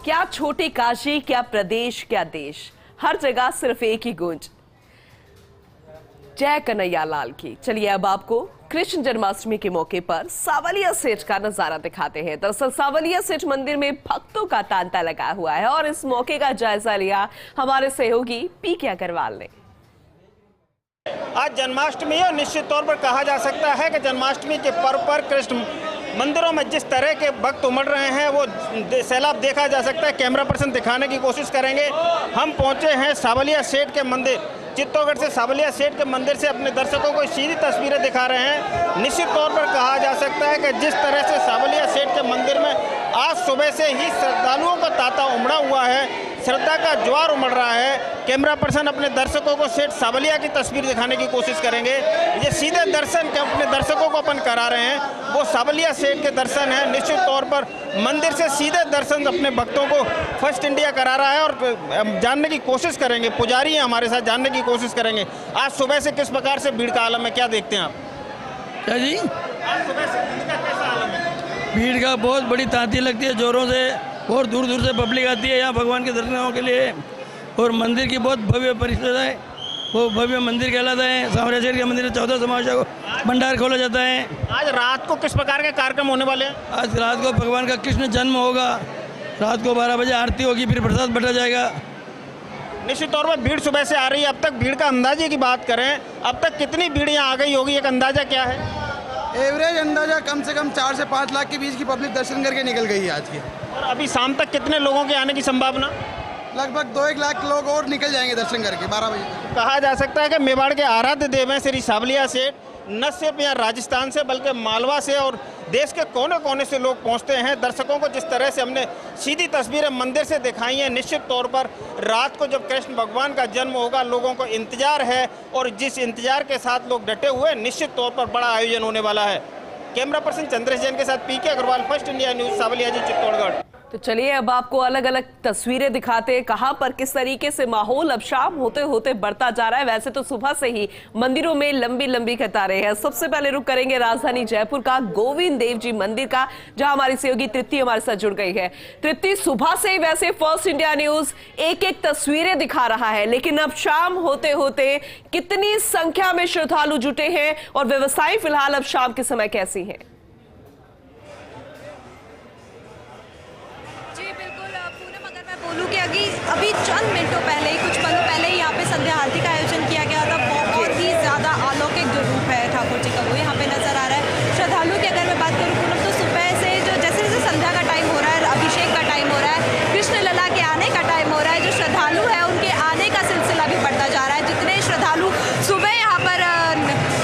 क्या छोटी काशी, क्या प्रदेश, क्या देश, हर जगह सिर्फ एक ही गूंज, जय कन्हैया लाल की। चलिए अब आपको कृष्ण जन्माष्टमी के मौके पर सावलिया सेठ का नजारा दिखाते हैं। दरअसल सावलिया सेठ मंदिर में भक्तों का तांता लगा हुआ है और इस मौके का जायजा लिया हमारे सहयोगी पीके अग्रवाल ने। आज जन्माष्टमी है और निश्चित तौर पर कहा जा सकता है कि जन्माष्टमी के पर्व पर कृष्ण मंदिरों में जिस तरह के भक्त उमड़ रहे हैं वो सैलाब देखा जा सकता है। कैमरा पर्सन दिखाने की कोशिश करेंगे। हम पहुंचे हैं सावलिया सेठ के मंदिर, चित्तौड़गढ़ से सावलिया सेठ के मंदिर से अपने दर्शकों को सीधी तस्वीरें दिखा रहे हैं। निश्चित तौर पर कहा जा सकता है कि जिस तरह से सावलिया सेठ के मंदिर में आज सुबह से ही श्रद्धालुओं का तांता उमड़ा हुआ है, श्रद्धा का ज्वार उमड़ रहा है। कैमरा पर्सन अपने दर्शकों को सेठ सावलिया की तस्वीर दिखाने की कोशिश करेंगे। ये सीधे दर्शन के अपने दर्शकों को अपन करा रहे हैं, वो सावलिया सेठ के दर्शन हैं। निश्चित तौर पर मंदिर से सीधे दर्शन अपने भक्तों को फर्स्ट इंडिया करा रहा है और जानने की कोशिश करेंगे, पुजारी हैं हमारे साथ, जानने की कोशिश करेंगे आज सुबह से किस प्रकार से भीड़ का आलम है, क्या देखते हैं आप? क्या जी? आज सुबह से भीड़ का कैसा आलम है? भीड़ का बहुत बड़ी तांती लगती है, जोरों से, बहुत दूर दूर से पब्लिक आती है यहाँ भगवान के दर्शनों के लिए। और मंदिर की बहुत भव्य परिसर है, वो भव्य मंदिर कहलाता है। सावलिया सेठ के मंदिर में 14 समाजा को भंडार खोला जाता है। आज रात को किस प्रकार के कार्यक्रम होने वाले हैं? आज रात को भगवान का कृष्ण जन्म होगा, रात को 12 बजे आरती होगी, फिर प्रसाद बटा जाएगा। निश्चित तौर पर भीड़ सुबह से आ रही है। अब तक भीड़ का अंदाजे की बात करें, अब तक कितनी भीड़ यहाँ आ गई होगी, एक अंदाजा क्या है? एवरेज अंदाजा कम से कम 4 से 5 लाख के बीच की पब्लिक दर्शन करके निकल गई है आज की। और अभी शाम तक कितने लोगों के आने की संभावना? लगभग 2-1 लाख लोग और निकल जाएंगे दर्शन करके 12 बजे तक। कहा जा सकता है कि मेवाड़ के आराध्य देव हैं श्री सावलिया सेठ। न सिर्फ यहाँ राजस्थान से बल्कि मालवा से और देश के कोने कोने से लोग पहुँचते हैं। दर्शकों को जिस तरह से हमने सीधी तस्वीरें मंदिर से दिखाई हैं, निश्चित तौर पर रात को जब कृष्ण भगवान का जन्म होगा लोगों को इंतजार है और जिस इंतजार के साथ लोग डटे हुए हैं, निश्चित तौर पर बड़ा आयोजन होने वाला है। कैमरा पर्सन चंद्रेश जैन के साथ PK Agarwal, first India news, Sanwaliya ji, Chittorgarh. तो चलिए अब आपको अलग अलग तस्वीरें दिखाते हैं कहां पर किस तरीके से माहौल अब शाम होते होते बढ़ता जा रहा है। वैसे तो सुबह से ही मंदिरों में लंबी लंबी कतारें हैं। सबसे पहले रुक करेंगे राजधानी जयपुर का गोविंद देव जी मंदिर का, जहां हमारी सहयोगी तृप्ति हमारे साथ जुड़ गई है। तृप्ति, सुबह से ही वैसे फर्स्ट इंडिया न्यूज एक एक तस्वीरें दिखा रहा है, लेकिन अब शाम होते होते कितनी संख्या में श्रद्धालु जुटे हैं और व्यवस्थाएं फिलहाल अब शाम के समय कैसी है? अभी चंद मिनटों पहले ही, कुछ पलों पहले ही यहाँ पे संध्या आरती का आयोजन किया गया था। बहुत ही ज्यादा अलौकिक जो रूप है ठाकुर जी का वो यहाँ पे नजर आ रहा है। श्रद्धालु की अगर मैं बात करूँ पूनम, तो सुबह से जो जैसे जैसे संध्या का टाइम हो रहा है, अभिषेक का टाइम हो रहा है, कृष्ण लला के आने का टाइम हो रहा है, जो श्रद्धालु है उनके आने का सिलसिला भी बढ़ता जा रहा है। जितने श्रद्धालु सुबह यहाँ पर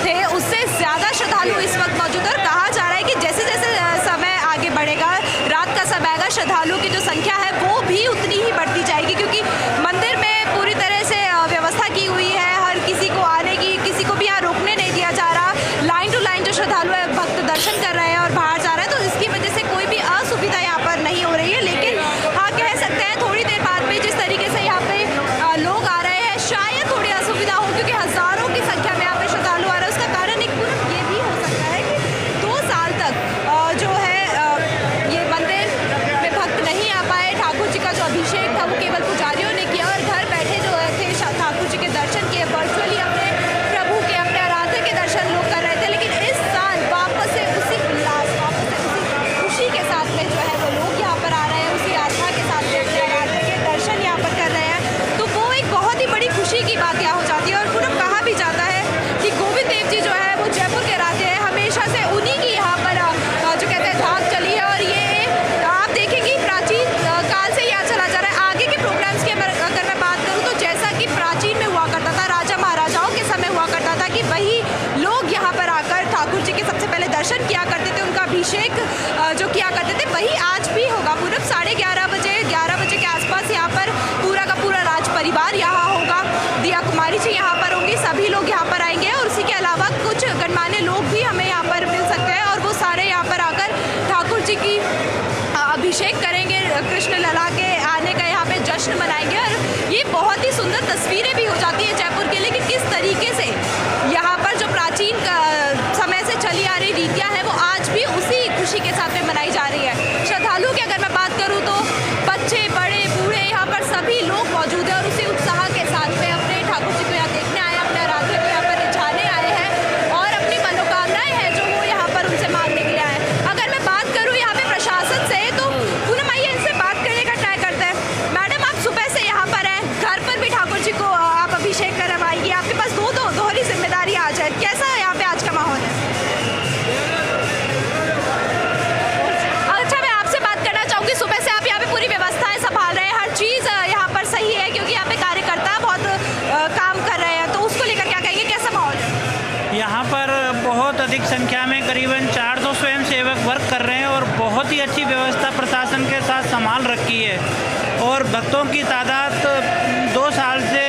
थे उससे ज्यादा श्रद्धालु इस वक्त मौजूद है। और कहा जा रहा है कि जैसे जैसे समय आगे बढ़ेगा, रात का समय आएगा, श्रद्धालुओं की जो संख्या है वो भी उतनी ही बढ़ती जाएगी, क्योंकि मंदिर में पूरी तरह से व्यवस्था की हुई है। हर किसी को आने की, किसी को भी यहाँ रोकने नहीं दिया जा रहा। लाइन टू लाइन जो श्रद्धालु है भक्त दर्शन कर रहे हैं और बाहर जा रहे हैं, तो इसकी वजह से कोई भी असुविधा यहाँ पर नहीं हो रही है। लेकिन हाँ, कह सकते हैं थोड़ी देर बाद में जिस तरीके से यहाँ पे लोग आ रहे हैं, शायद थोड़ी असुविधा हो, क्योंकि हजारों की संख्या में यहाँ पे श्रद्धालु आ रहे हैं। उसका कारण एक ये भी हो सकता है कि 2 साल तक जो है ये मंदिर में भक्त नहीं आ पाए। ठाकुर जी का जो अभिषेक था वो केवल पुजारियों ने किया और घर बैठे जो थे ठाकुर जी के दर्शन किए, वर्चुअली अपने प्रभु के, अपने आराध्य के दर्शन लोग कर रहे थे। लेकिन इस साल वापस से उसी उल्लास, वापस से उसी खुशी के साथ में जो है वो लोग यहाँ पर आ रहे हैं, उसी आस्था के साथ में अपने आराध्य के दर्शन यहाँ पर कर रहे हैं। तो वो एक बहुत ही बड़ी खुशी की बात यहाँ हो जाती है। और पूरा कहा भी जाता है कि गोविंद देव जी जो है वो जयपुर के राजे हैं, हमेशा से उन्हीं की यहाँ पर जो कहते हैं धाक चली है। और ये आप देखेंगे प्राचीन काल से यहाँ चला जा रहा है। आगे के प्रोग्राम्स की अगर मैं बात करूँ तो जैसा कि प्राचीन में हुआ करता था, राजा महाराजाओं के समय हुआ करता था कि वही लोग यहाँ पर आकर ठाकुर जी के सबसे पहले दर्शन किया करते थे, उनका अभिषेक जो किया करते थे, वही आज भी होगा। पूरा 11:30 बजे, 11 बजे के आसपास यहाँ पर पूरा का पूरा राज परिवार यहाँ होगा। दिया कुमारी जी यहाँ पर होंगी, सभी लोग यहाँ पर आएंगे। और उसी के अलावा कुछ गणमान्य लोग भी हमें यहाँ पर मिल सकते हैं और वो सारे यहाँ पर आकर ठाकुर जी की अभिषेक करेंगे, कृष्ण लला के आने का यहाँ पे जश्न मनाएंगे। और ये बहुत ही सुंदर तस्वीरें भी हो जाती है जयपुर के लिए कि किस तरीके से यहाँ पर जो प्राचीन समय से चली आ रही रीतियाँ हैं वो आज भी उसी खुशी के साथ में मनाई जा रही है। श्रद्धालु की अगर मैं बात करूँ तो बच्चे और भक्तों की तादाद 2 साल से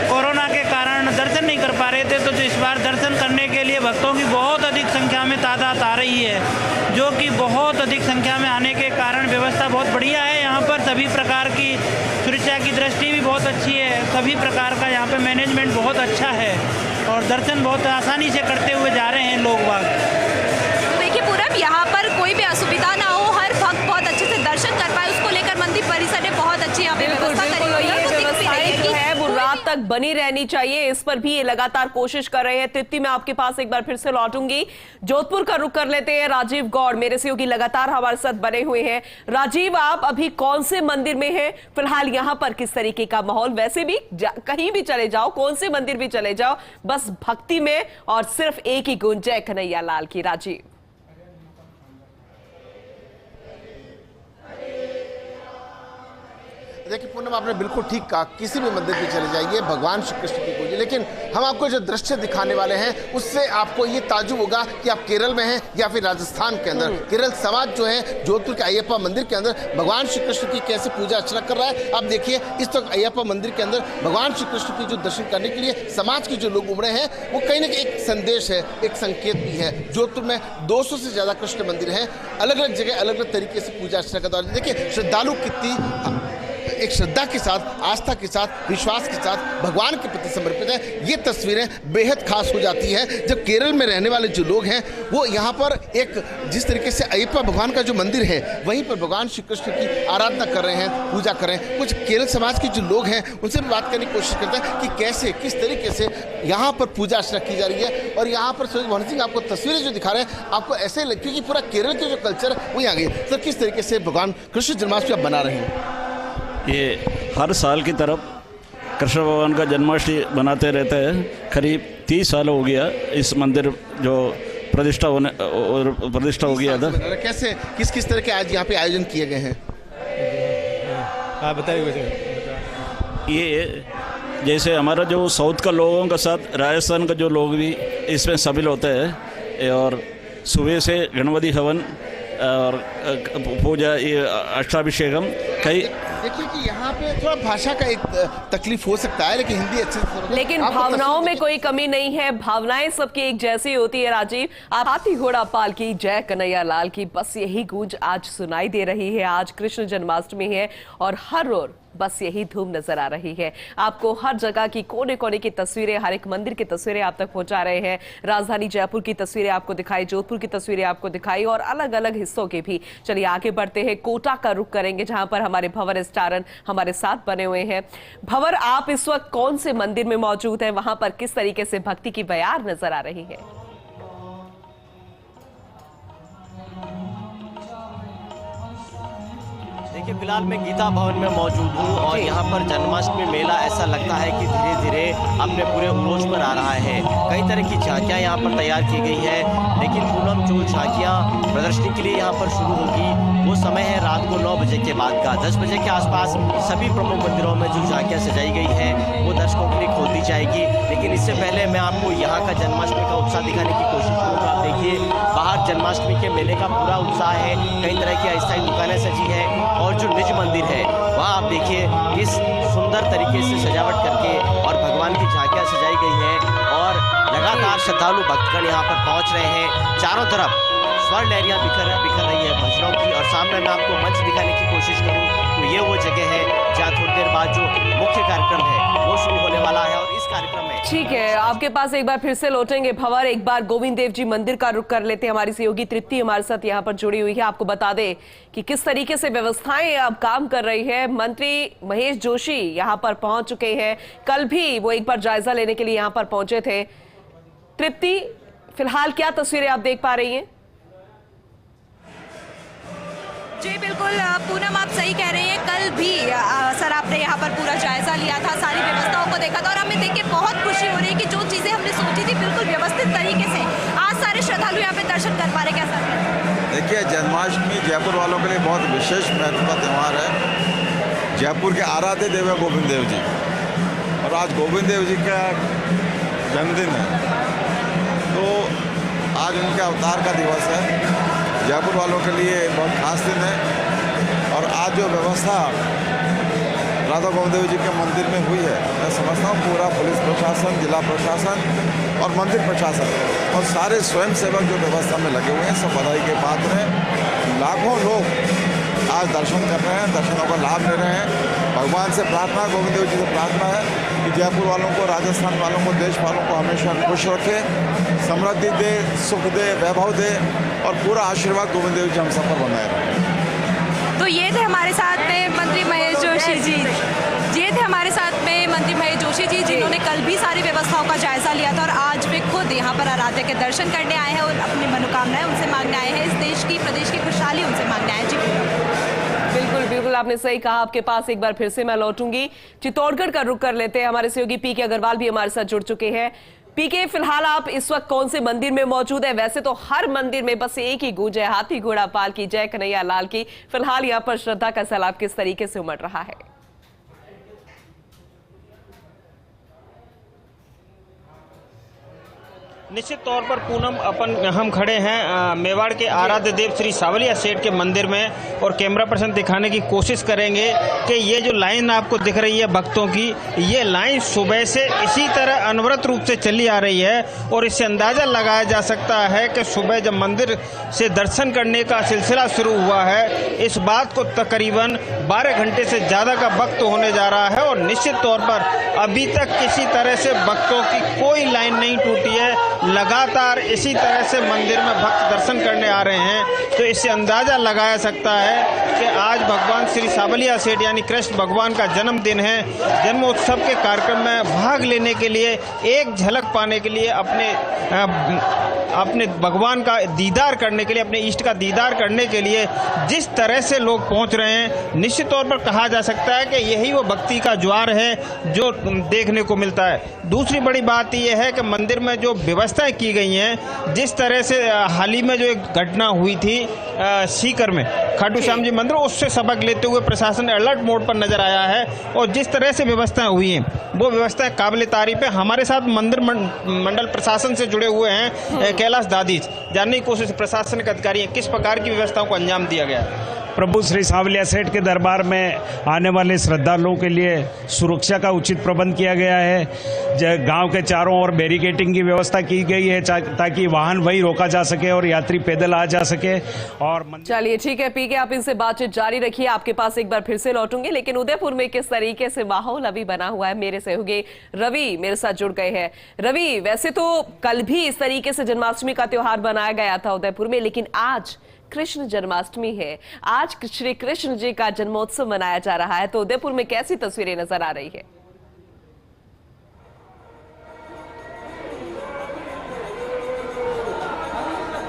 कोरोना के कारण दर्शन नहीं कर पा रहे थे, तो इस बार दर्शन करने के लिए भक्तों की बहुत अधिक संख्या में तादाद आ रही है, जो कि बहुत अधिक संख्या में आने के कारण व्यवस्था बहुत बढ़िया है। यहाँ पर सभी प्रकार की सुरक्षा की दृष्टि भी बहुत अच्छी है, सभी प्रकार का यहाँ पे मैनेजमेंट बहुत अच्छा है और दर्शन बहुत आसानी से करते हुए जा रहे हैं लोग बाग। तो देखिए पूरब, यहाँ पर कोई भी असुविधा ना हो, हर भक्त बहुत अच्छे से दर्शन कर पाए, उसको लेकर मंदिर परिसर ने बहुत अच्छी यहाँ पे व्यवस्था करी हुई है। ये व्यवस्थाएं जो है वो रात तक बनी रहनी चाहिए, इस पर भी ये लगातार कोशिश कर रहे हैं। तृप्ति, मैं आपके पास एक बार फिर से लौटूंगी, जोधपुर का रुख कर लेते हैं। राजीव गौड़ मेरे सहयोगी लगातार हमारे साथ बने हुए हैं। राजीव, आप अभी कौन से मंदिर में हैं? फिलहाल यहाँ पर किस तरीके का माहौल? वैसे भी कहीं भी चले जाओ, कौन से मंदिर भी चले जाओ, बस भक्ति में और सिर्फ एक ही गुण, जय कन्हैया लाल की। राजीव, देखिए पूनम, आपने बिल्कुल ठीक कहा, किसी भी मंदिर पे चले जाइए भगवान श्री कृष्ण की पूजा। लेकिन हम आपको जो दृश्य दिखाने वाले हैं उससे आपको ये ताज्जुब होगा कि आप केरल में हैं या फिर राजस्थान के अंदर। केरल समाज जो है जोधपुर के अयप्पा मंदिर के अंदर भगवान श्री कृष्ण की कैसे पूजा अर्चना कर रहा है। आप देखिए इस वक्त अयप्पा मंदिर के अंदर भगवान श्री कृष्ण की जो दर्शन करने के लिए समाज के जो लोग उमड़े हैं, वो कहीं ना कहीं एक संदेश है, एक संकेत भी है। जोधपुर में 200 से ज्यादा कृष्ण मंदिर हैं, अलग अलग जगह अलग अलग तरीके से पूजा अर्चना का दौर। देखिए श्रद्धालु कितनी एक श्रद्धा के साथ, आस्था के साथ, विश्वास के साथ भगवान के प्रति समर्पित है। ये तस्वीरें बेहद खास हो जाती है जब केरल में रहने वाले जो लोग हैं वो यहाँ पर एक जिस तरीके से अयप्पा भगवान का जो मंदिर है वहीं पर भगवान श्री कृष्ण की आराधना कर रहे हैं, पूजा कर रहे हैं। कुछ केरल समाज के जो लोग हैं उनसे भी बात करने की कोशिश करते हैं कि कैसे, किस तरीके से यहाँ पर पूजा अर्चना की जा रही है। और यहाँ पर सूरज मोहन सिंह आपको तस्वीरें जो दिखा रहे हैं, आपको ऐसे लगे क्योंकि पूरा केरल के जो कल्चर वो यहाँ गई। तो किस तरीके से भगवान कृष्ण जन्माष्टमी आप बना रहे हैं? ये हर साल की तरफ कृष्ण भगवान का जन्माष्टमी बनाते रहते हैं। करीब 30 साल हो गया इस मंदिर जो प्रतिष्ठा हो गया था। कैसे, किस तरह के आज यहाँ पे आयोजन किए गए हैं? आप बताइए। ये जैसे हमारा जो साउथ का लोगों का साथ राजस्थान का जो लोग भी इसमें शामिल होते हैं और सुबह से गणपति हवन और पूजा, ये अष्टाभिषेकम कई। देखिए कि यहाँ पे थोड़ा भाषा का एक तकलीफ हो सकता है, लेकिन हिंदी अच्छे से, लेकिन भावनाओं में कोई कमी नहीं है, भावनाएं सबकी एक जैसी होती है। राजीव, आप हाथी घोड़ा पाल की, जय कन्हैया लाल की, बस यही गूंज आज सुनाई दे रही है। आज कृष्ण जन्माष्टमी है और हर ओर बस यही धूम नजर आ रही है। आपको हर जगह की कोने कोने की तस्वीरें, हर एक मंदिर की तस्वीरें आप तक पहुंचा रहे हैं। राजधानी जयपुर की तस्वीरें आपको दिखाई, जोधपुर की तस्वीरें आपको दिखाई और अलग अलग हिस्सों के भी। चलिए आगे बढ़ते हैं, कोटा का रुख करेंगे जहां पर हमारे भंवर स्टारन हमारे साथ बने हुए हैं। भंवर, आप इस वक्त कौन से मंदिर में मौजूद हैं? वहां पर किस तरीके से भक्ति की बयार नजर आ रही है? देखिए फिलहाल मैं गीता भवन में मौजूद हूँ और यहाँ पर जन्माष्टमी मेला ऐसा लगता है कि धीरे धीरे अपने पूरे उरोज पर आ रहा है। कई तरह की झांकियाँ यहाँ पर तैयार की गई है, लेकिन पूनम जो झांकियाँ प्रदर्शनी के लिए यहाँ पर शुरू होगी वो समय है रात को 9 बजे के बाद का। 10 बजे के आसपास सभी प्रमुख मंदिरों में जो झांकियाँ सजाई गई है वो दर्शकों के लिए खोल दी जाएगी। लेकिन इससे पहले मैं आपको यहाँ का जन्माष्टमी का उत्साह दिखाने की कोशिश करूँगा। देखिए बाहर जन्माष्टमी के मेले का पूरा उत्साह है, कई तरह की अस्थायी दुकानें सजी हैं और जो निज मंदिर है वहाँ आप देखिए किस सुंदर तरीके से सजावट करके और भगवान की झांकियाँ सजाई गई है और लगातार श्रद्धालु भक्तगण यहाँ पर पहुँच रहे हैं। चारों तरफ स्वर लहरियाँ बिखर रही है भजनों की और सामने मैं आपको मंच दिखाने की कोशिश करूँ तो ये वो जगह है जहाँ थोड़ी देर बाद जो मुख्य कार्यक्रम है वो शुरू होने वाला है। और इस कार्यक्रम में ठीक है, आपके पास एक बार फिर से लौटेंगे भंवर। एक बार गोविंद देव जी मंदिर का रुख कर लेते हैं। हमारी सहयोगी तृप्ति हमारे साथ यहाँ पर जुड़ी हुई है। आपको बता दें कि किस तरीके से व्यवस्थाएं अब काम कर रही है। मंत्री महेश जोशी यहाँ पर पहुंच चुके हैं, कल भी वो एक बार जायजा लेने के लिए यहाँ पर पहुंचे थे। तृप्ति, फिलहाल क्या तस्वीरें आप देख पा रही हैं? जी बिल्कुल पूनम, आप सही कह रहे हैं। कल भी सर आपने यहाँ पर पूरा जायजा लिया था, सारी व्यवस्थाओं को देखा था और हमें देख के बहुत खुशी हो रही है कि जो चीज़ें हमने सोची थी बिल्कुल व्यवस्थित तरीके से आज सारे श्रद्धालु यहाँ पे दर्शन कर पा रहे। कैसा? देखिए जन्माष्टमी जयपुर वालों के लिए बहुत विशेष महत्व का त्यौहार है। जयपुर के आराध्य देव है गोविंद देव जी और आज गोविंद देव जी का जन्मदिन है, तो आज उनके अवतार का दिवस है। जयपुर वालों के लिए बहुत खास दिन है और आज जो व्यवस्था राधा गोविंद देव जी के मंदिर में हुई है, मैं समझता हूँ पूरा पुलिस प्रशासन, जिला प्रशासन और मंदिर प्रशासन और सारे स्वयंसेवक जो व्यवस्था में लगे हुए हैं, सब बधाई के पात्र हैं। लाखों लोग आज दर्शन कर रहे हैं, दर्शनों का लाभ ले रहे हैं। भगवान से प्रार्थना, गोविंद देव जी से प्रार्थना है कि जयपुर वालों को, राजस्थान वालों को, देश वालों को हमेशा खुश रखे, समृद्धि दे, सुख दे, वैभव दे और पूरा आशीर्वाद गोविंद देव जी हम सब पर बनाए रहे। तो ये थे हमारे साथ में मंत्री महेश जोशी जी। ये थे हमारे साथ में मंत्री महेश जोशी जी, जिन्होंने कल भी सारी व्यवस्थाओं का जायजा लिया था और आज वे खुद यहाँ पर आराध्य के दर्शन करने आए हैं और अपनी मनोकामनाएं उनसे मांगने आए हैं। इस देश की, प्रदेश की खुशहाली उनसे मांगने आए हैं। जी बिल्कुल बिल्कुल, आपने सही कहा। आपके पास एक बार फिर से मैं लौटूंगी, चित्तौड़गढ़ का रुख कर लेते हैं। हमारे सहयोगी पीके अग्रवाल भी हमारे साथ जुड़ चुके हैं। पीके, फिलहाल आप इस वक्त कौन से मंदिर में मौजूद है? वैसे तो हर मंदिर में बस एक ही गूंज है, हाथी घोड़ा पाल की जय, कन्हैया लाल की। फिलहाल यहाँ पर श्रद्धा का सैलाब किस तरीके से उमड़ रहा है? निश्चित तौर पर पूनम, हम खड़े हैं मेवाड़ के आराध्य देव श्री सावलिया सेठ के मंदिर में और कैमरा पर्सन दिखाने की कोशिश करेंगे कि ये जो लाइन आपको दिख रही है भक्तों की, ये लाइन सुबह से इसी तरह अनवरत रूप से चली आ रही है और इससे अंदाज़ा लगाया जा सकता है कि सुबह जब मंदिर से दर्शन करने का सिलसिला शुरू हुआ है, इस बात को तकरीबन 12 घंटे से ज़्यादा का वक्त होने जा रहा है और निश्चित तौर पर अभी तक किसी तरह से भक्तों की कोई लाइन नहीं टूटी है। लगातार इसी तरह से मंदिर में भक्त दर्शन करने आ रहे हैं। तो इससे अंदाज़ा लगाया सकता है कि आज भगवान श्री सावलिया सेठ यानी कृष्ण भगवान का जन्मदिन है। जन्मोत्सव के कार्यक्रम में भाग लेने के लिए, एक झलक पाने के लिए, अपने भगवान का दीदार करने के लिए, अपने इष्ट का दीदार करने के लिए जिस तरह से लोग पहुंच रहे हैं, निश्चित तौर पर कहा जा सकता है कि यही वो भक्ति का ज्वार है जो देखने को मिलता है। दूसरी बड़ी बात यह है कि मंदिर में जो व्यवस्थाएं की गई हैं, जिस तरह से हाल ही में जो एक घटना हुई थी सीकर में खाटू श्याम जी मंदिर, उससे सबक लेते हुए प्रशासन अलर्ट मोड पर नजर आया है और जिस तरह से व्यवस्थाएं हुई हैं वो व्यवस्थाएं काबिल तारीफ है। हमारे साथ मंदिर मंडल प्रशासन से जुड़े हुए हैं कैलाश दादीज, जानने की कोशिश प्रशासन के अधिकारी हैं किस प्रकार की व्यवस्थाओं को अंजाम दिया गया है। प्रभु श्री सावलिया सेठ के दरबार में आने वाले श्रद्धालुओं के लिए सुरक्षा का उचित प्रबंध किया गया है। गांव के चारों ओर बैरिकेडिंग की व्यवस्था की गई है ताकि वाहन वहीं रोका जा सके और यात्री पैदल आ जा सके। और चलिए ठीक है पीके, आप इनसे बातचीत जारी रखिए, आपके पास एक बार फिर से लौटूंगे। लेकिन उदयपुर में किस तरीके से माहौल अभी बना हुआ है, मेरे सहयोगी रवि मेरे साथ जुड़ गए हैं। रवि, वैसे तो कल भी इस तरीके से जन्माष्टमी का त्योहार बनाया गया था उदयपुर में, लेकिन आज कृष्ण जन्माष्टमी है, आज श्री कृष्ण जी का जन्मोत्सव मनाया जा रहा है। तो उदयपुर में कैसी तस्वीरें नजर आ रही है?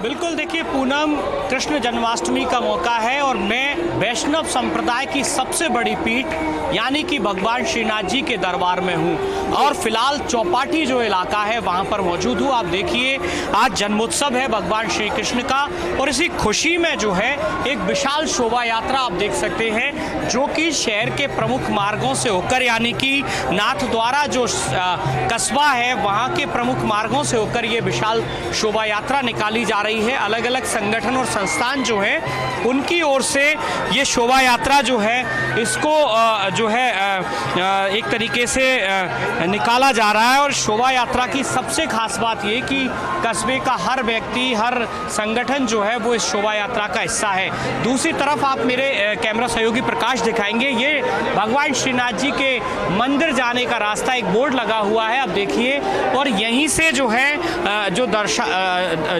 बिल्कुल, देखिए पूनम, कृष्ण जन्माष्टमी का मौका है और मैं वैष्णव संप्रदाय की सबसे बड़ी पीठ यानी कि भगवान श्रीनाथ जी के दरबार में हूं और फिलहाल चौपाटी जो इलाका है वहां पर मौजूद हूं। आप देखिए आज जन्मोत्सव है भगवान श्री कृष्ण का और इसी खुशी में जो है एक विशाल शोभा यात्रा आप देख सकते हैं जो कि शहर के प्रमुख मार्गों से होकर यानी कि नाथ द्वारा जो कस्बा है वहां के प्रमुख मार्गों से होकर ये विशाल शोभा यात्रा निकाली जा रही है। अलग अलग संगठन और संस्थान जो है उनकी ओर से ये शोभा यात्रा जो है इसको जो है एक तरीके से निकाला जा रहा है। और शोभा यात्रा की सबसे खास बात ये कि कस्बे का हर व्यक्ति, हर संगठन जो है वो इस शोभा यात्रा का हिस्सा है। दूसरी तरफ आप मेरे कैमरा सहयोगी प्रकाश दिखाएंगे, ये भगवान श्रीनाथ जी के मंदिर जाने का रास्ता, एक बोर्ड लगा हुआ है आप देखिए। और यहीं से जो है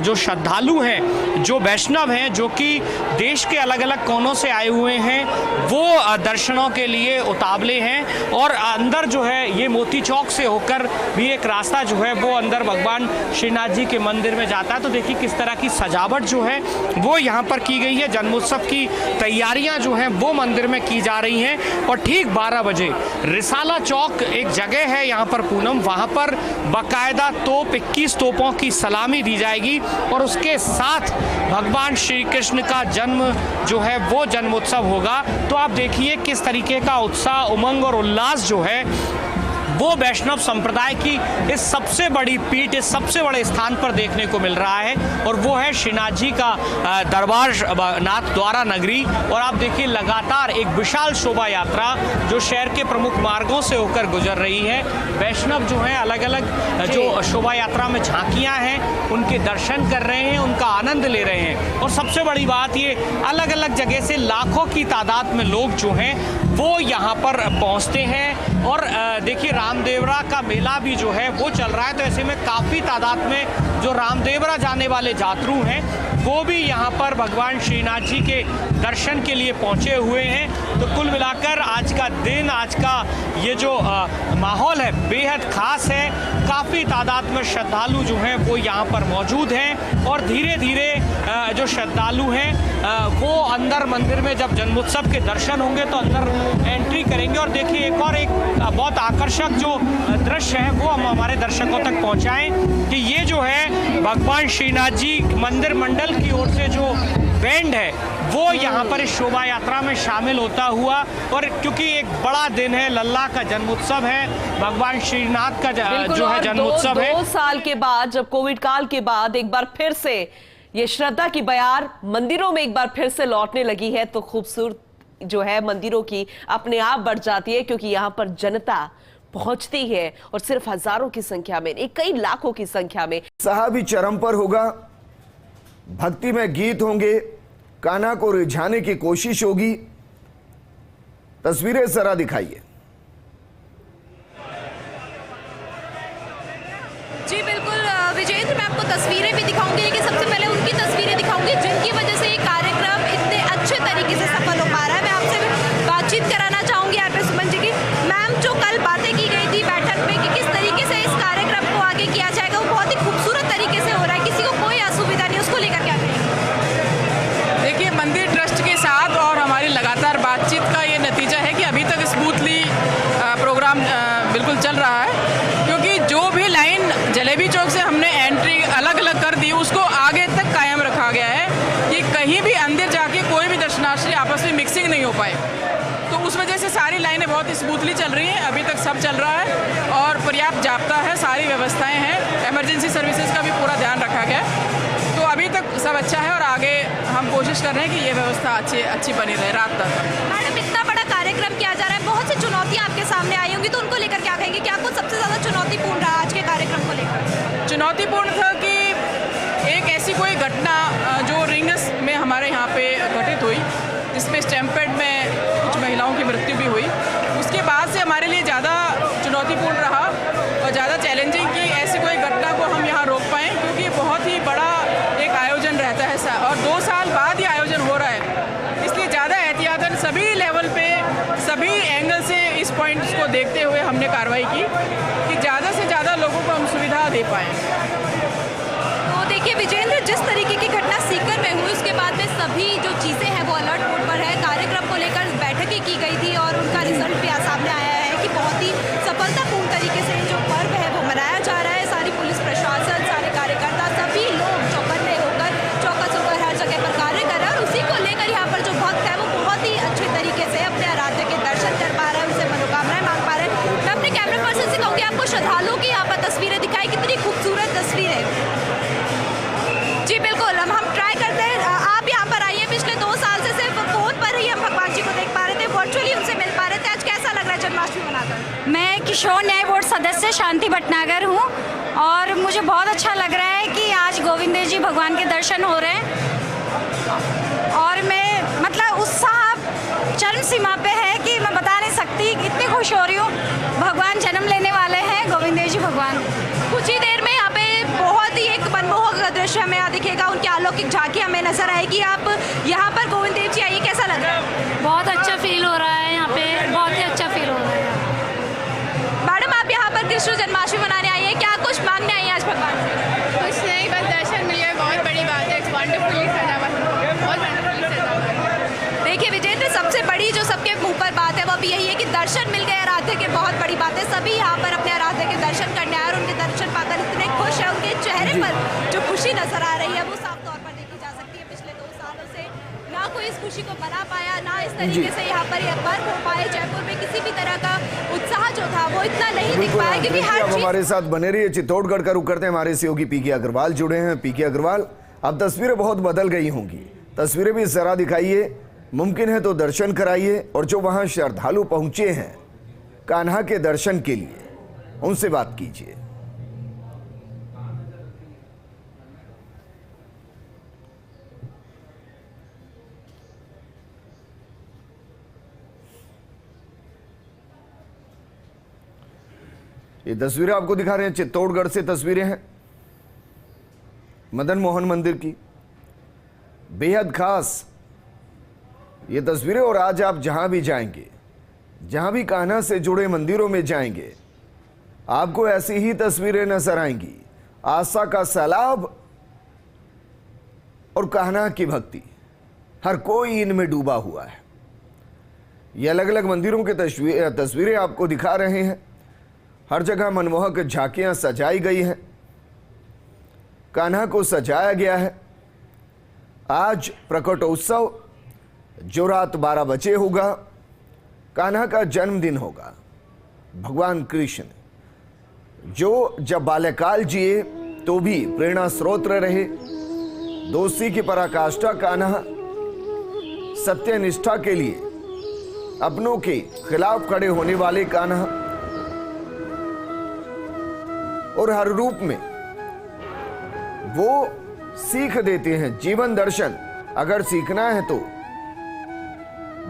जो श्रद्धालु हैं, जो वैष्णव हैं, जो कि देश के अलग अलग कोनों से आए हुए हैं, वो दर्शनों के लिए उतावले हैं। और अंदर जो है ये मोती चौक से होकर भी एक रास्ता जो है वो अंदर भगवान श्रीनाथ जी के मंदिर में जाता है। तो देखिए किस तरह की सजावट जो है वो यहाँ पर की गई है। जन्मोत्सव की तैयारियां जो हैं वो मंदिर में की जा रही हैं। और ठीक 12 बजे रिसाला चौक एक जगह है यहाँ पर पूनम, वहाँ पर बाकायदा 21 तोपों की सलामी दी जाएगी और उसके साथ भगवान श्री कृष्ण का जन्म जो है वो जन्मोत्सव होगा। तो आप देखिए किस तरीके का उत्साह, उमंग और उल्लास जो है वो वैष्णव संप्रदाय की इस सबसे बड़ी पीठ, इस सबसे बड़े स्थान पर देखने को मिल रहा है, और वो है श्रीनाथ जी का दरबार नाथ द्वारा नगरी। और आप देखिए लगातार एक विशाल शोभा यात्रा जो शहर के प्रमुख मार्गों से होकर गुजर रही है। वैष्णव जो है अलग अलग जो शोभा यात्रा में झांकियां हैं उनके दर्शन कर रहे हैं, उनका आनंद ले रहे हैं। और सबसे बड़ी बात ये, अलग अलग जगह से लाखों की तादाद में लोग जो हैं वो यहाँ पर पहुँचते हैं। और देखिए रामदेवरा का मेला भी जो है वो चल रहा है, तो ऐसे में काफ़ी तादाद में जो रामदेवरा जाने वाले यात्रु हैं वो भी यहाँ पर भगवान श्रीनाथ जी के दर्शन के लिए पहुँचे हुए हैं। तो कुल मिलाकर आज का दिन, आज का ये जो माहौल है बेहद खास है। काफ़ी तादाद में श्रद्धालु जो हैं वो यहाँ पर मौजूद हैं, और धीरे धीरे जो श्रद्धालु हैं वो अंदर मंदिर में जब जन्मोत्सव के दर्शन होंगे तो अंदर एंट्री करेंगे। और देखिए एक बहुत आकर्षक जो दृश्य है वो हम हमारे दर्शकों तक पहुँचाएँ कि ये जो है भगवान श्रीनाथ जी मंदिर मंडल की ओर से जो बैंड है वो यहाँ पर इस शोभा यात्रा में शामिल होता हुआ, और क्योंकि एक बड़ा दिन है, लल्ला का जन्मोत्सव है, भगवान श्रीनाथ का जो है जन्मोत्सव है। 2 साल के बाद, जब कोविड काल के बाद एक बार फिर से ये श्रद्धा की बयार मंदिरों में एक बार फिर से लौटने लगी है, तो खूबसूरत जो है मंदिरों की अपने आप बढ़ जाती है, क्योंकि यहाँ पर जनता पहुंचती है और सिर्फ हजारों की संख्या में, कई लाखों की संख्या में। उत्साह भी चरम पर होगा, भक्ति में गीत होंगे, कान्हा को रिझाने की कोशिश होगी। तस्वीरें जरा दिखाइए। जी बिल्कुल विजेंद्र, मैं आपको तस्वीरें भी दिखाऊंगी, लेकिन सबसे पहले उनकी तस्वीरें दिखाऊंगी जिनकी वजह से ये कार्यक्रम इतने अच्छे तरीके से सफल हो पा रहा है। मैं आपसे बातचीत कराना चाहूंगी आरपी सुमन जी की। मैम, जो कल बातें की गई थी बैठक में कि किस तरीके से इस कार्यक्रम को आगे किया जाएगा, वो बहुत ही खूबसूरत तरीके से हो रहा है, किसी को कोई असुविधा नहीं, उसको लेकर क्या करेंगे? देखिए, मंदिर ट्रस्ट के साथ और हमारी लगातार बातचीत का ये नतीजा है कि अभी तक स्मूथली प्रोग्राम बिल्कुल चल रहा है, क्योंकि जो भी लाइन जलेबी चौक से हमने एंट्री अलग अलग कर दी उसको आगे तक कायम रखा गया है कि कहीं भी अंदर जाके कोई भी दर्शनार्थी आपस में मिक्सिंग नहीं हो पाए। तो उस वजह से सारी लाइनें बहुत स्मूथली चल रही हैं, अभी तक सब चल रहा है और पर्याप्त जाप्ता है, सारी व्यवस्थाएं हैं, इमरजेंसी सर्विसेज का भी पूरा ध्यान रखा गया है। तो अभी तक सब अच्छा है और आगे हम कोशिश कर रहे हैं कि ये व्यवस्था अच्छी बनी रहे रात तक। मैडम, इतना बड़ा कार्यक्रम किया जा रहा है, बहुत सी चुनौतियाँ आपके सामने आई होंगी, तो उनको लेकर क्या कहेंगे? क्या कुछ सबसे ज़्यादा चुनौतीपूर्ण रहा आज के कार्यक्रम को लेकर? चुनौतीपूर्ण था कि एक ऐसी कोई घटना जो रिंगस में हमारे यहाँ पे घटित हुई, जिसमें स्टैम्पेड में कुछ महिलाओं की मृत्यु भी हुई, उसके बाद से हमारे लिए ज़्यादा चुनौतीपूर्ण रहा और ज़्यादा चैलेंजिंग कि ऐसी कोई घटना को हम यहाँ रोक पाएँ, क्योंकि बहुत ही बड़ा एक आयोजन रहता है और 2 साल बाद ही आयोजन हो रहा है, इसलिए ज़्यादा एहतियातन सभी लेवल पे सभी एंगल से इस पॉइंट्स को देखते हुए हमने कार्रवाई की कि ज़्यादा से ज़्यादा लोगों को हम सुविधा दे पाएँ। तो देखिए विजेंद्र, जिस तरीके की घटना सीकर में हुई उसके बाद में सभी जो चीज़ें हैं वो अलर्ट मोड पर है। कार्यक्रम को लेकर बैठकें की गई थी और उनका रिजल्ट भी सामने आया है कि बहुत ही सफलतापूर्ण तरीके से जो पर्व है वो मनाया जा रहा है। सारी पुलिस प्रशासन, सारे कार्यकर्ता, सभी लोग चौकन्ने होकर, चौकस होकर हर जगह पर कार्य कर रहे हैं और उसी को लेकर यहाँ पर जो भक्त है वो बहुत ही अच्छे तरीके से अपने आराध्य के दर्शन कर पा रहे हैं, उनसे मनोकामनाएं मांग पा रहे हैं। मैं अपने कैमरा पर्सन से कहूँगी आपको श्रद्धालुओं की यहाँ पर तस्वीरें दिखाई, कितनी खूबसूरत तस्वीरें। जी बिल्कुल, हम ट्राई करते हैं। आप यहाँ पर आइए, पिछले 2 साल से सिर्फ फोन पर ही हम भगवान जी को देख पा रहे थे, वर्चुअली उनसे मिल पा रहे थे। आज कैसा लग रहा है जन्माष्टमी मनाकर? मैं किशोर न्याय बोर्ड सदस्य शांति भटनागर हूँ और मुझे बहुत अच्छा लग रहा है कि आज गोविंद देव जी भगवान के दर्शन हो रहे हैं और मैं मतलब उत्साह चरम सीमा पे है कि मैं बता नहीं सकती, इतनी खुश हो रही हूँ। भगवान जन्म लेने वाले हैं, गोविंद देव जी भगवान। कुछ ही देर में यहाँ पे बहुत ही एक मनमोहक दृश्य हमें यहाँ दिखेगा, उनकी अलौकिक झांकी हमें नजर आएगी। आप यहाँ पर गोविंद देव जी आइए, कैसा लग रहा है? बहुत अच्छा फील हो रहा है यहाँ पे, बहुत ही अच्छा फील हो रहा है। मैडम, आप यहाँ पर कृष्ण जन्माष्टमी मनाने आई है, क्या कुछ मांगने आई है आज भगवान से? कुछ नहीं, बस दर्शन मिल गए, बहुत बड़ी बात है। वंडरफुली सजा हुआ, बहुत वंडरफुली सजा हुआ। देखिए विजेंद्र, सबसे बड़ी जो सबके मुंह पर बात है वो भी यही है कि दर्शन मिल गए आराध्य के, बहुत बड़ी बात है। सभी यहाँ पर अपने आराध्य के दर्शन करने आए और उनके दर्शन पाकर इतने खुश है, उनके चेहरे पर जो खुशी नजर आ रही है वो साफ तौर पर देखी जा सकती है। पिछले 2 सालों से ना कोई इस खुशी को मना पाया, ना इस तरीके से यहाँ पर यह पर्व हो पाए। जयपुर में किसी भी तरह का उत्साह जो था वो इतना नहीं नहीं दिख पाया क्योंकि हर आप चीज हमारे साथ बने रहिए। चित्तौड़गढ़ का रुख करते हैं, हमारे सहयोगी पीके अग्रवाल जुड़े हैं। पीके अग्रवाल, अब तस्वीरें बहुत बदल गई होंगी, तस्वीरें भी जरा दिखाइए, मुमकिन है तो दर्शन कराइए, और जो वहां श्रद्धालु पहुंचे हैं कान्हा के दर्शन के लिए, उनसे बात कीजिए। ये तस्वीरें आपको दिखा रहे हैं, चित्तौड़गढ़ से तस्वीरें हैं मदन मोहन मंदिर की, बेहद खास ये तस्वीरें। और आज आप जहां भी जाएंगे, जहां भी कान्हा से जुड़े मंदिरों में जाएंगे, आपको ऐसी ही तस्वीरें नजर आएंगी। आस्था का सैलाब और कान्हा की भक्ति, हर कोई इनमें डूबा हुआ है। ये अलग अलग मंदिरों की तस्वीरें आपको दिखा रहे हैं। हर जगह मनमोहक झांकियां सजाई गई हैं, कान्हा को सजाया गया है। आज प्रकटोत्सव जो रात 12 बजे होगा, कान्हा का जन्मदिन होगा। भगवान कृष्ण जो जब बाल्यकाल जिए तो भी प्रेरणा स्रोत रहे, दोस्ती की पराकाष्ठा कान्हा, सत्यनिष्ठा के लिए अपनों के खिलाफ खड़े होने वाले कान्हा, और हर रूप में वो सीख देते हैं जीवन दर्शन। अगर सीखना है तो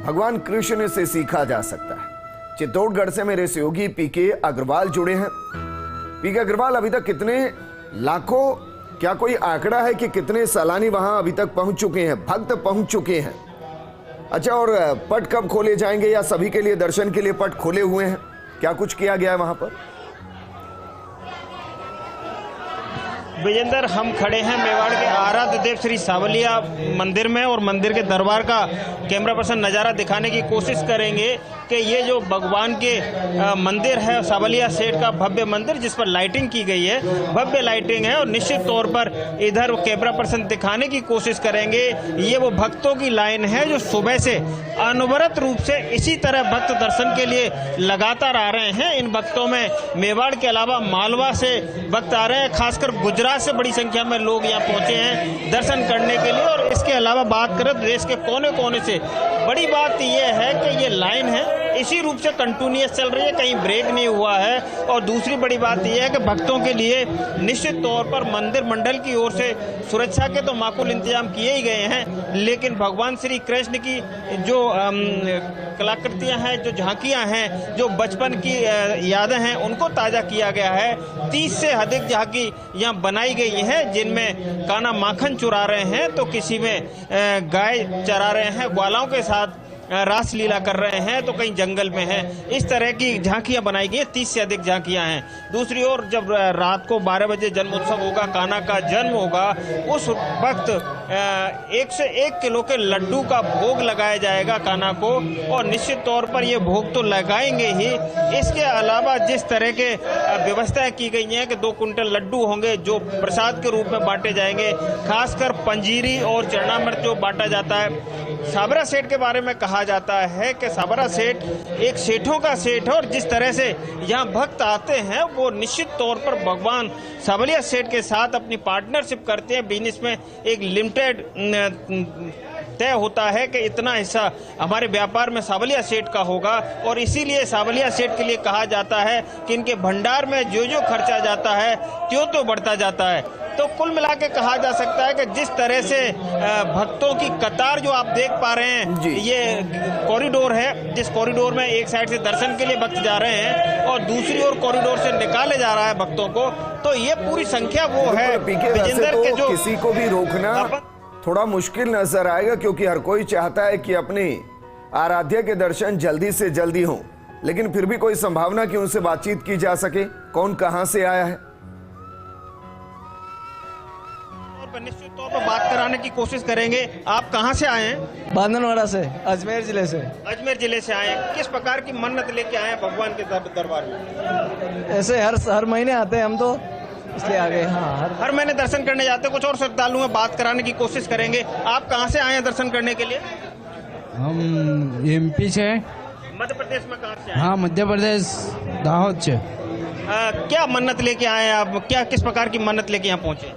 भगवान कृष्ण से सीखा जा सकता है। चित्तौड़गढ़ से मेरे सहयोगी पीके अग्रवाल जुड़े हैं। पीके अग्रवाल, अभी तक कितने लाखों, क्या कोई आंकड़ा है कि कितने सैलानी वहां अभी तक पहुंच चुके हैं, भक्त पहुंच चुके हैं? अच्छा, और पट कब खोले जाएंगे, या सभी के लिए दर्शन के लिए पट खोले हुए हैं? क्या कुछ किया गया है वहां पर? विजेंद्र, हम खड़े हैं मेवाड़ के आराध्य देव श्री सावलिया मंदिर में, और मंदिर के दरबार का कैमरा पर्सन नज़ारा दिखाने की कोशिश करेंगे कि ये जो भगवान के मंदिर है सावलिया सेठ का भव्य मंदिर, जिस पर लाइटिंग की गई है, भव्य लाइटिंग है। और निश्चित तौर पर इधर कैमरा पर्सन दिखाने की कोशिश करेंगे, ये वो भक्तों की लाइन है जो सुबह से अनवरत रूप से इसी तरह भक्त दर्शन के लिए लगातार आ रहे हैं। इन भक्तों में मेवाड़ के अलावा मालवा से भक्त आ रहे हैं, खासकर गुजरात से बड़ी संख्या में लोग यहाँ पहुंचे हैं दर्शन करने के लिए। और इसके अलावा बात करें देश के कोने कोने से, बड़ी बात यह है कि ये लाइन है इसी रूप से कंटिन्यूअस चल रही है, कहीं ब्रेक नहीं हुआ है। और दूसरी बड़ी बात यह है कि भक्तों के लिए निश्चित तौर पर मंदिर मंडल की ओर से सुरक्षा के तो माकूल इंतजाम किए ही गए हैं, लेकिन भगवान श्री कृष्ण की जो कलाकृतियां हैं, जो झांकियां हैं, जो बचपन की यादें हैं, उनको ताज़ा किया गया है। 30 से अधिक झांकी यहाँ बनाई गई है, जिनमें कान्हा माखन चुरा रहे हैं, तो किसी में गाय चरा रहे हैं, ग्वालों के साथ रासलीला कर रहे हैं, तो कहीं जंगल में है। इस तरह की झांकियां बनाई गई हैं, 30 से अधिक झांकियां हैं। दूसरी ओर जब रात को 12 बजे जन्मोत्सव होगा, कान्हा का जन्म होगा, उस वक्त 1 से 1 किलो के लड्डू का भोग लगाया जाएगा कान्हा को, और निश्चित तौर पर ये भोग तो लगाएंगे ही। इसके अलावा जिस तरह के व्यवस्थाएं की गई हैं कि 2 कुंटल लड्डू होंगे जो प्रसाद के रूप में बांटे जाएंगे, खासकर पंजीरी और चरणामृत जो बांटा जाता है। साबरा सेठ के बारे में कहा जाता है कि साबरा सेठ एक सेठों का सेठ है, और जिस तरह से यहाँ भक्त आते हैं वो निश्चित तौर पर भगवान सावलिया सेठ के साथ अपनी पार्टनरशिप करते हैं। बिजनेस में एक लिमिटेड तय होता है कि इतना हिस्सा हमारे व्यापार में सावलिया सेठ का होगा, और इसीलिए सावलिया सेठ के लिए कहा जाता है कि इनके भंडार में जो जो खर्चा जाता है त्यों बढ़ता जाता है। तो कुल मिला के कहा जा सकता है कि जिस तरह से भक्तों की कतार जो आप देख पा रहे हैं, ये कॉरिडोर है, जिस कॉरिडोर में एक साइड से दर्शन के लिए भक्त जा रहे हैं और दूसरी ओर कॉरिडोर से निकाले जा रहा है भक्तों को, तो ये पूरी संख्या वो है विजेंद्र के जो किसी को भी रोकना थोड़ा मुश्किल नजर आएगा, क्योंकि हर कोई चाहता है कि अपने आराध्य के दर्शन जल्दी से जल्दी हों, लेकिन फिर भी कोई संभावना कि उनसे बातचीत की जा सके, कौन कहां से आया है? निश्चित तौर पर बात कराने की कोशिश करेंगे। आप कहां से आए हैं? बांधनवाड़ा से, अजमेर जिले से। अजमेर जिले से आए हैं। किस प्रकार की मन्नत लेके आए हैं भगवान के दरबार में? ऐसे हर महीने आते हैं हम, तो इसलिए आ गए। हाँ, हर महीने दर्शन करने जाते हैं। कुछ और श्रद्धालुओं में बात कराने की कोशिश करेंगे। आप कहां से आए हैं दर्शन करने के लिए? हम MP से। मध्य प्रदेश में कहां से आए? हाँ, मध्य प्रदेश, दाहोद से। क्या मन्नत लेके आए हैं आप, क्या किस प्रकार की मन्नत लेके यहाँ पहुंचे?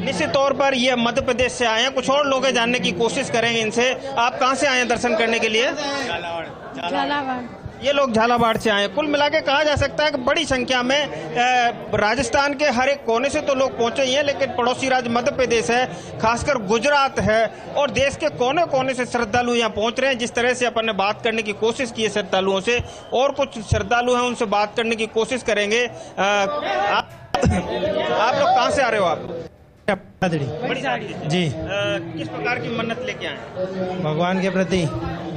निश्चित तौर पर ये मध्य प्रदेश से आए हैं, कुछ और लोग हैं, जानने की कोशिश करेंगे इनसे। आप कहाँ से आए हैं दर्शन करने के लिए? झालावाड़। ये लोग झालावाड़ से आए हैं। कुल मिला के कहा जा सकता है कि बड़ी संख्या में राजस्थान के हर एक कोने से तो लोग पहुंचे ही हैं, लेकिन पड़ोसी राज्य मध्य प्रदेश है, खासकर गुजरात है, और देश के कोने कोने से श्रद्धालु यहाँ पहुंच रहे हैं। जिस तरह से अपन ने बात करने की कोशिश की है श्रद्धालुओं से, और कुछ श्रद्धालु हैं उनसे बात करने की कोशिश करेंगे। आप लोग कहाँ से आ रहे हो? आप बड़ी जी। किस प्रकार की मन्नत लेके आए? भगवान के प्रति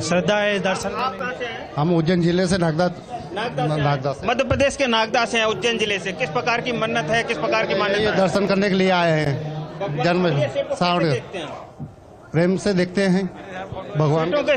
श्रद्धा है, दर्शन। आप कहाँ से हैं? हम उज्जैन जिले से नागदा से। मध्य प्रदेश के नागदा से हैं, उज्जैन जिले से। किस प्रकार की मन्नत है, किस प्रकार की मान्यता है? दर्शन करने के लिए आए हैं। जन्म सावड़ प्रेम से देखते हैं भगवान के।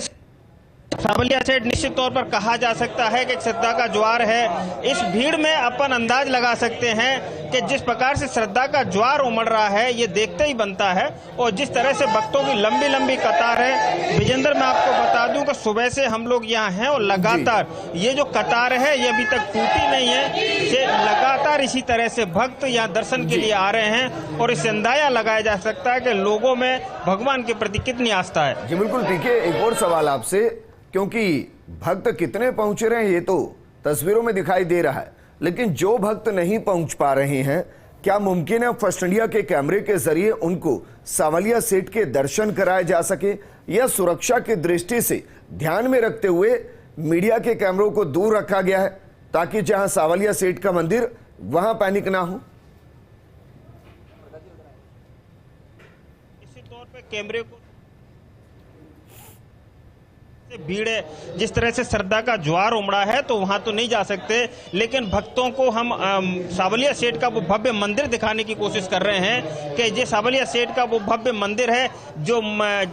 सावलिया सेठ निश्चित तौर पर कहा जा सकता है कि श्रद्धा का ज्वार है। इस भीड़ में अपन अंदाज लगा सकते हैं कि जिस प्रकार से श्रद्धा का ज्वार उमड़ रहा है, ये देखते ही बनता है। और जिस तरह से भक्तों की लंबी लंबी कतार है, विजेंद्र मैं आपको बता दूं कि सुबह से हम लोग यहाँ हैं और लगातार ये जो कतार है ये अभी तक टूटी नहीं है। ये लगातार इसी तरह से भक्त यहाँ दर्शन के लिए आ रहे हैं, और इससे अंदाजा लगाया जा सकता है कि लोगों में भगवान के प्रति कितनी आस्था है। जी बिल्कुल। पीके, एक और सवाल आपसे, क्योंकि भक्त कितने पहुंच रहे हैं ये तो तस्वीरों में दिखाई दे रहा है, लेकिन जो भक्त नहीं पहुंच पा रहे हैं, क्या मुमकिन है फर्स्ट इंडिया के कैमरे के जरिए उनको सावलिया सेठ के दर्शन कराए जा सके, या सुरक्षा की दृष्टि से ध्यान में रखते हुए मीडिया के कैमरों को दूर रखा गया है ताकि जहां सावलिया सेठ का मंदिर वहां पैनिक ना हो? इसी तौर पे कैमरे को भीड़ है, जिस तरह से श्रद्धा का ज्वार उमड़ा है तो वहां तो नहीं जा सकते, लेकिन भक्तों को हम सावलिया सेठ का वो भव्य मंदिर दिखाने की कोशिश कर रहे हैं कि ये सावलिया सेठ का वो भव्य मंदिर है जो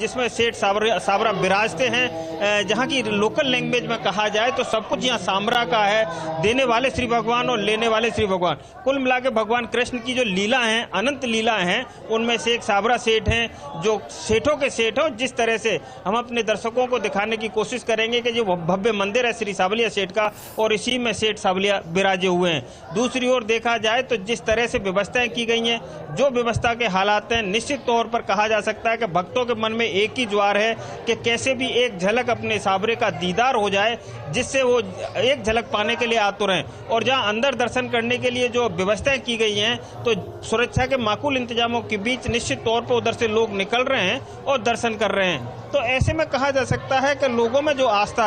जिसमें सेठ सावरा विराजते हैं। जहां की लोकल लैंग्वेज में कहा जाए तो सब कुछ यहाँ सामरा का है, देने वाले श्री भगवान और लेने वाले श्री भगवान। कुल मिला के भगवान कृष्ण की जो लीला है, अनंत लीला हैं, उनमें से एक सावरा सेठ हैं जो सेठों के सेठ हो। जिस तरह से हम अपने दर्शकों को दिखाने की कोशिश करेंगे कि जो भव्य मंदिर है श्री सावलिया सेठ का, और इसी में सेठ सावलिया विराजे हुए हैं। दूसरी ओर देखा जाए तो जिस तरह से व्यवस्थाएं की गई हैं, जो व्यवस्था के हालात हैं, निश्चित तौर पर कहा जा सकता है कि भक्तों के मन में एक ही ज्वार है कि कैसे भी एक झलक अपने सावरे का दीदार हो जाए, जिससे वो एक झलक पाने के लिए आतुर हैं। और जहां अंदर दर्शन करने के लिए जो व्यवस्थाएं की गई हैं, तो सुरक्षा के माकूल इंतजामों के बीच निश्चित तौर पर उधर से लोग निकल रहे हैं और दर्शन कर रहे हैं। तो ऐसे में कहा जा सकता है कि लोगों में जो आस्था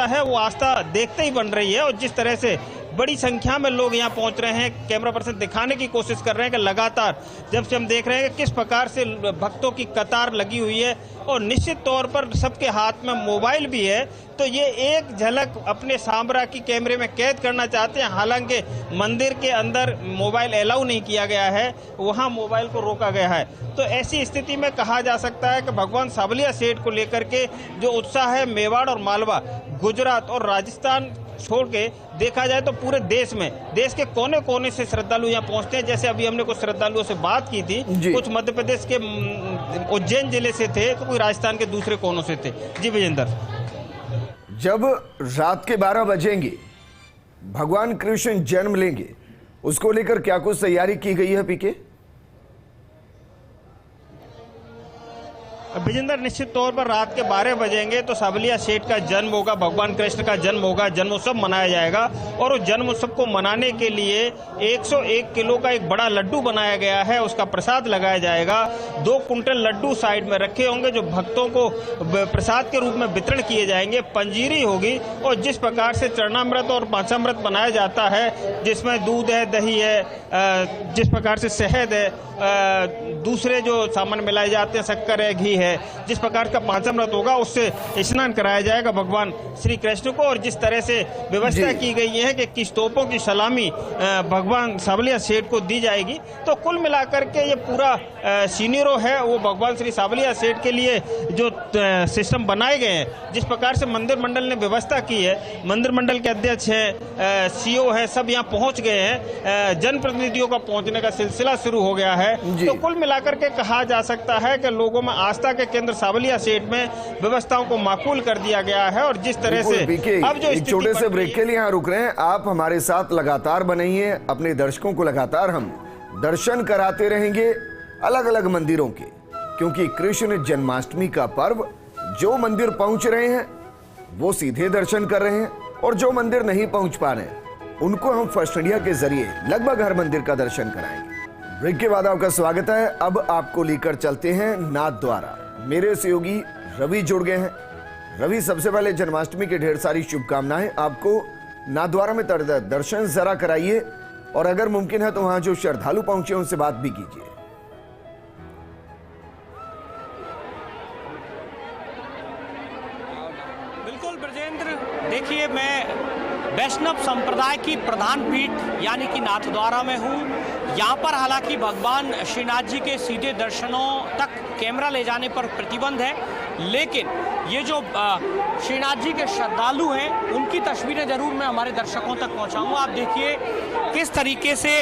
है, वो आस्था देखते ही बन रही है। और जिस तरह से बड़ी संख्या में लोग यहाँ पहुंच रहे हैं, कैमरा पर्सन दिखाने की कोशिश कर रहे हैं कि लगातार जब से हम देख रहे हैं कि किस प्रकार से भक्तों की कतार लगी हुई है, और निश्चित तौर पर सबके हाथ में मोबाइल भी है, तो ये एक झलक अपने सामरा की कैमरे में कैद करना चाहते हैं। हालांकि मंदिर के अंदर मोबाइल अलाउ नहीं किया गया है, वहाँ मोबाइल को रोका गया है। तो ऐसी स्थिति में कहा जा सकता है कि भगवान सावलिया सेठ को लेकर के जो उत्साह है, मेवाड़ और मालवा, गुजरात और राजस्थान छोड़ के देखा जाए तो पूरे देश में, देश के कोने कोने से श्रद्धालु यहाँ पहुंचते हैं। जैसे अभी हमने कुछ श्रद्धालुओं से बात की थी, कुछ मध्य प्रदेश के उज्जैन जिले से थे, तो कोई राजस्थान के दूसरे कोनों से थे। जी विजेंद्र, जब रात के 12 बजेंगे भगवान कृष्ण जन्म लेंगे, उसको लेकर क्या कुछ तैयारी की गई है पीके? विजेंद्र, निश्चित तौर पर रात के 12 बजेंगे तो सावलिया सेठ का जन्म होगा, भगवान कृष्ण का जन्म होगा, जन्मोत्सव मनाया जाएगा। और उस जन्मोत्सव को मनाने के लिए 101 किलो का एक बड़ा लड्डू बनाया गया है, उसका प्रसाद लगाया जाएगा। 2 कुंटल लड्डू साइड में रखे होंगे जो भक्तों को प्रसाद के रूप में वितरण किए जाएंगे। पंजीरी होगी, और जिस प्रकार से चरणामृत और पंचामृत बनाया जाता है, जिसमें दूध है, दही है, जिस प्रकार से शहद है, दूसरे जो सामान मिलाए जाते हैं, शक्कर है, घी है, जिस प्रकार का पंचामृत होगा उससे स्नान कराया जाएगा भगवान श्री कृष्ण को। और जिस तरह से व्यवस्था की गई है कि किस तोपों की सलामी भगवान सावलिया सेठ को दी जाएगी। तो कुल मिलाकर के ये पूरा सीनियरो है वो भगवान श्री सावलिया सेठ के लिए जो सिस्टम बनाए गए हैं, जिस प्रकार से मंदिर मंडल ने व्यवस्था की है, मंदिर मंडल के अध्यक्ष हैं, सीओ है, सब यहाँ पहुंच गए हैं, जनप्रतिनिधियों का पहुंचने का सिलसिला शुरू हो गया है। तो कुल मिलाकर के कहा जा सकता है कि लोगों में आस्था के केंद्र सावलिया सेठ में व्यवस्थाओं को माकूल कर दिया गया है। और जिस तरह से अब जो एक छोटे से ब्रेक के लिए यहाँ रुक रहे हैं, आप हमारे साथ लगातार बनिए, अपने दर्शकों को लगातार हम दर्शन कराते रहेंगे अलग अलग मंदिरों के, क्योंकि कृष्ण जन्माष्टमी का पर्व जो मंदिर पहुंच रहे हैं वो सीधे दर्शन कर रहे हैं, और जो मंदिर नहीं पहुंच पा रहे हैं उनको हम फर्स्ट इंडिया के जरिए लगभग हर मंदिर का दर्शन कराएंगे। ब्रेक के बाद आपका स्वागत है। अब आपको लेकर चलते हैं नाथ द्वारा। मेरे सहयोगी रवि जुड़ गए हैं। रवि, सबसे पहले जन्माष्टमी की ढेर सारी शुभकामनाएं। आपको नाथ द्वारा में दर्शन जरा कराइए, और अगर मुमकिन है तो वहां जो श्रद्धालु पहुंचे उनसे बात भी कीजिए। बिल्कुल ब्रजेंद्र, देखिए मैं वैष्णव संप्रदाय की प्रधान पीठ यानी कि नाथद्वारा में हूँ। यहाँ पर हालांकि भगवान श्रीनाथ जी के सीधे दर्शनों तक कैमरा ले जाने पर प्रतिबंध है, लेकिन ये जो श्रीनाथ जी के श्रद्धालु हैं उनकी तस्वीरें जरूर मैं हमारे दर्शकों तक पहुँचाऊँगा। आप देखिए किस तरीके से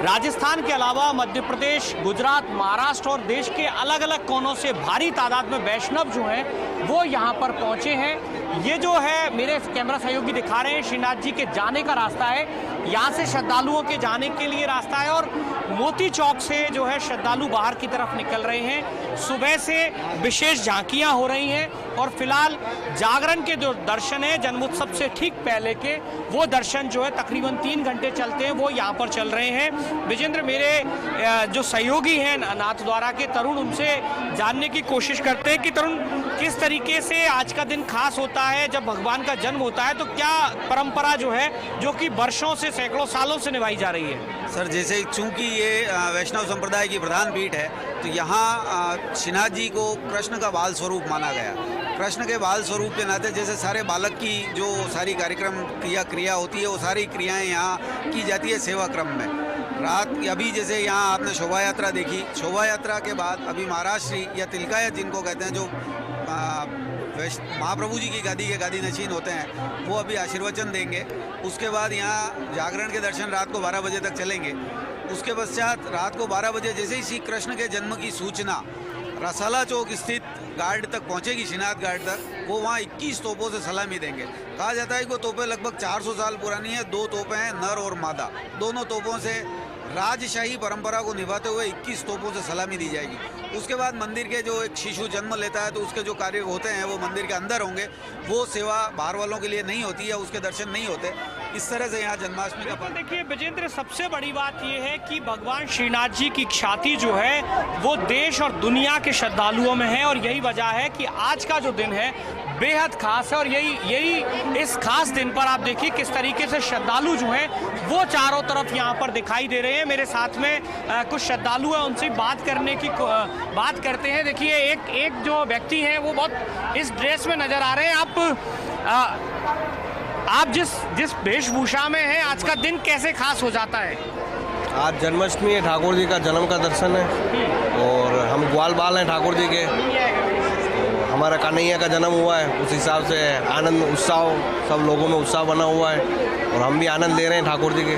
राजस्थान के अलावा मध्य प्रदेश, गुजरात, महाराष्ट्र और देश के अलग अलग कोनों से भारी तादाद में वैष्णव जो हैं वो यहाँ पर पहुँचे हैं। ये जो है मेरे कैमरा सहयोगी दिखा रहे हैं, श्रीनाथ जी के जाने का रास्ता है। यहाँ से श्रद्धालुओं के जाने के लिए रास्ता है, और मोती चौक से जो है श्रद्धालु बाहर की तरफ निकल रहे हैं। सुबह से विशेष झांकियाँ हो रही हैं, और फिलहाल जागरण के जो दर्शन है जन्मोत्सव से ठीक पहले के, वो दर्शन जो है तकरीबन 3 घंटे चलते हैं, वो यहाँ पर चल रहे हैं। विजेंद्र, मेरे जो सहयोगी हैं नाथ द्वारा के तरुण, उनसे जानने की कोशिश करते हैं कि तरुण, किस तरीके से आज का दिन खास होता है जब भगवान का जन्म होता है, तो क्या परंपरा जो है जो कि वर्षों से, सैकड़ों सालों से निभाई जा रही है? सर, जैसे चूंकि ये वैष्णव संप्रदाय की प्रधान पीठ है, तो यहाँ श्रीनाथ जी को कृष्ण का बाल स्वरूप माना गया। कृष्ण के बाल स्वरूप के नाते जैसे सारे बालक की जो सारी कार्यक्रम क्रिया होती है, वो सारी क्रियाएं यहाँ की जाती है सेवा क्रम में। रात अभी जैसे यहाँ आपने शोभा यात्रा देखी, शोभा यात्रा के बाद अभी महाराष्ट्री या तिलकायत जिनको कहते हैं, जो महाप्रभु जी की गादी के गादी नशीन होते हैं, वो अभी आशीर्वचन देंगे। उसके बाद यहाँ जागरण के दर्शन रात को 12 बजे तक चलेंगे। उसके पश्चात रात को 12 बजे जैसे ही श्री कृष्ण के जन्म की सूचना रसाला चौक स्थित गार्ड तक पहुंचेगी, श्रीनाथ गार्ड तक, वो वहाँ 21 तोपों से सलामी देंगे। कहा जाता है कि वो तोपें लगभग 400 साल पुरानी है। 2 तोपें हैं, नर और मादा। दोनों तोपों से राजशाही परंपरा को निभाते हुए 21 तोपों से सलामी दी जाएगी। उसके बाद मंदिर के जो एक शिशु जन्म लेता है तो उसके जो कार्य होते हैं वो मंदिर के अंदर होंगे। वो सेवा बाहर वालों के लिए नहीं होती है, उसके दर्शन नहीं होते। इस तरह से यहाँ जन्माष्टमी का पर्व। देखिए विजेंद्र, सबसे बड़ी बात ये है कि भगवान श्रीनाथ जी की ख्याति जो है वो देश और दुनिया के श्रद्धालुओं में है, और यही वजह है कि आज का जो दिन है बेहद खास है। और यही इस खास दिन पर आप देखिए किस तरीके से श्रद्धालु जो हैं वो चारों तरफ यहाँ पर दिखाई दे रहे हैं। मेरे साथ में कुछ श्रद्धालु हैं, उनसे बात करते हैं। देखिए एक जो व्यक्ति हैं वो बहुत इस ड्रेस में नजर आ रहे हैं। आप जिस वेशभूषा में हैं, आज का दिन कैसे खास हो जाता है? आज जन्माष्टमी है, ठाकुर जी का जन्म का दर्शन है, और हम ग्वाल बाल हैं ठाकुर जी के। हमारा कन्हैया का जन्म हुआ है, उस हिसाब से आनंद उत्साह सब लोगों में उत्साह बना हुआ है, और हम भी आनंद ले रहे हैं ठाकुर जी के।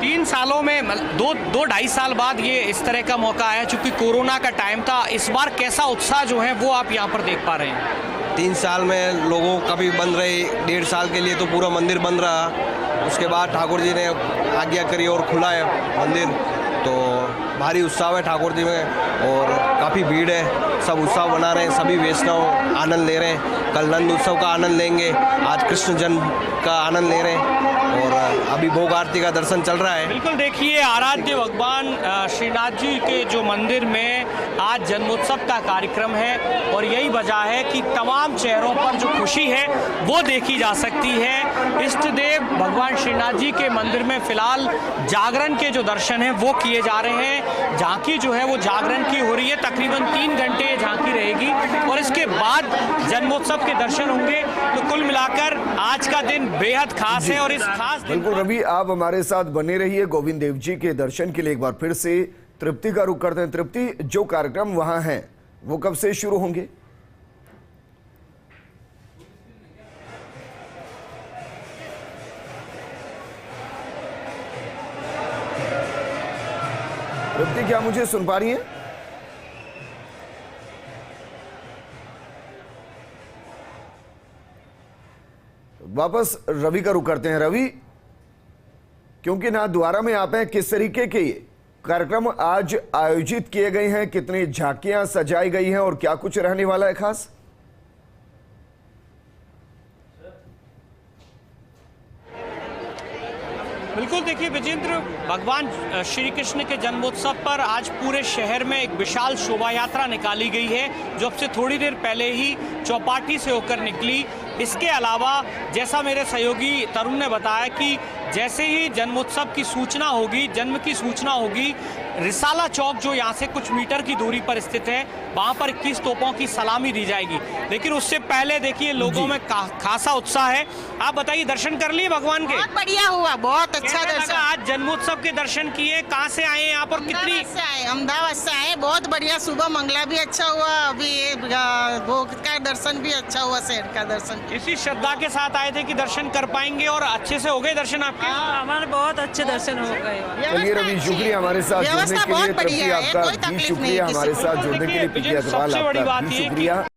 3 सालों में 2-2.5 साल बाद ये इस तरह का मौका है, चूंकि कोरोना का टाइम था। इस बार कैसा उत्साह जो है वो आप यहाँ पर देख पा रहे हैं? 3 साल में लोगों का भी बंद रहे, 1.5 साल के लिए तो पूरा मंदिर बंद रहा। उसके बाद ठाकुर जी ने आज्ञा करी और खुला है मंदिर, तो भारी उत्साह है ठाकुर जी में, और काफ़ी भीड़ है। सब उत्साह बना रहे हैं, सभी वैष्णव आनंद ले रहे हैं। कल नंद उत्सव का आनंद लेंगे, आज कृष्ण जन्म का आनंद ले रहे हैं, और अभी भोग आरती का दर्शन चल रहा है। बिल्कुल, देखिए आराध्य भगवान श्रीनाथ जी के जो मंदिर में आज जन्मोत्सव का कार्यक्रम है, और यही वजह है कि तमाम चेहरों पर जो खुशी है वो देखी जा सकती है। इष्ट देव भगवान श्रीनाथ जी के मंदिर में फिलहाल जागरण के जो दर्शन हैं वो किए जा रहे हैं। झांकी जो है वो जागरण की हो रही है, तकरीबन 3 घंटे झांकी रहेगी, और इसके बाद जन्मोत्सव के दर्शन होंगे। तो कुल मिलाकर आज का दिन बेहद खास है, और इस खास दिन बिल्कुल रवि, आप हमारे साथ बने रहिए। गोविंद देव जी के दर्शन के लिए एक बार फिर से तृप्ति का रुख करते हैं। तृप्ति, जो कार्यक्रम वहां है वो कब से शुरू होंगे? तृप्ति, क्या मुझे सुन पा रही हैं? वापस रवि का रुख करते हैं। रवि, क्योंकि ना द्वारा में आप हैं, किस तरीके के ये कार्यक्रम आज आयोजित किए गए हैं, कितनी झांकियां सजाई गई हैं और क्या कुछ रहने वाला है खास? बिल्कुल, देखिए विजेंद्र, भगवान श्री कृष्ण के जन्मोत्सव पर आज पूरे शहर में एक विशाल शोभा यात्रा निकाली गई है, जो अब से थोड़ी देर पहले ही चौपाटी से होकर निकली। इसके अलावा जैसा मेरे सहयोगी तरुण ने बताया कि जैसे ही जन्मोत्सव की सूचना होगी, जन्म की सूचना होगी, रिसाला चौक जो यहाँ से कुछ मीटर की दूरी पर स्थित है, वहाँ पर 21 तोपों की सलामी दी जाएगी। लेकिन उससे पहले देखिए लोगों में खासा उत्साह है। आप बताइए, दर्शन कर लिए भगवान के? बहुत बढ़िया हुआ, बहुत अच्छा दर्शन। आज जन्मोत्सव के दर्शन किए, कहाँ से आए यहाँ पर? कितनी अहमदाबाद से आए, बहुत बढ़िया। सुबह मंगला भी अच्छा हुआ, अभी भोग का दर्शन भी अच्छा हुआ, शहर का दर्शन। इसी श्रद्धा के साथ आए थे कि दर्शन कर पाएंगे, और अच्छे से हो गए दर्शन आपके? हमारे बहुत अच्छे दर्शन हो गए। चलिए रवि, शुक्रिया हमारे साथ जुड़ने के लिए। तृप्ति, आपका भी शुक्रिया हमारे साथ जुड़ने के लिए। पीके अग्रवाल, आपका भी शुक्रिया।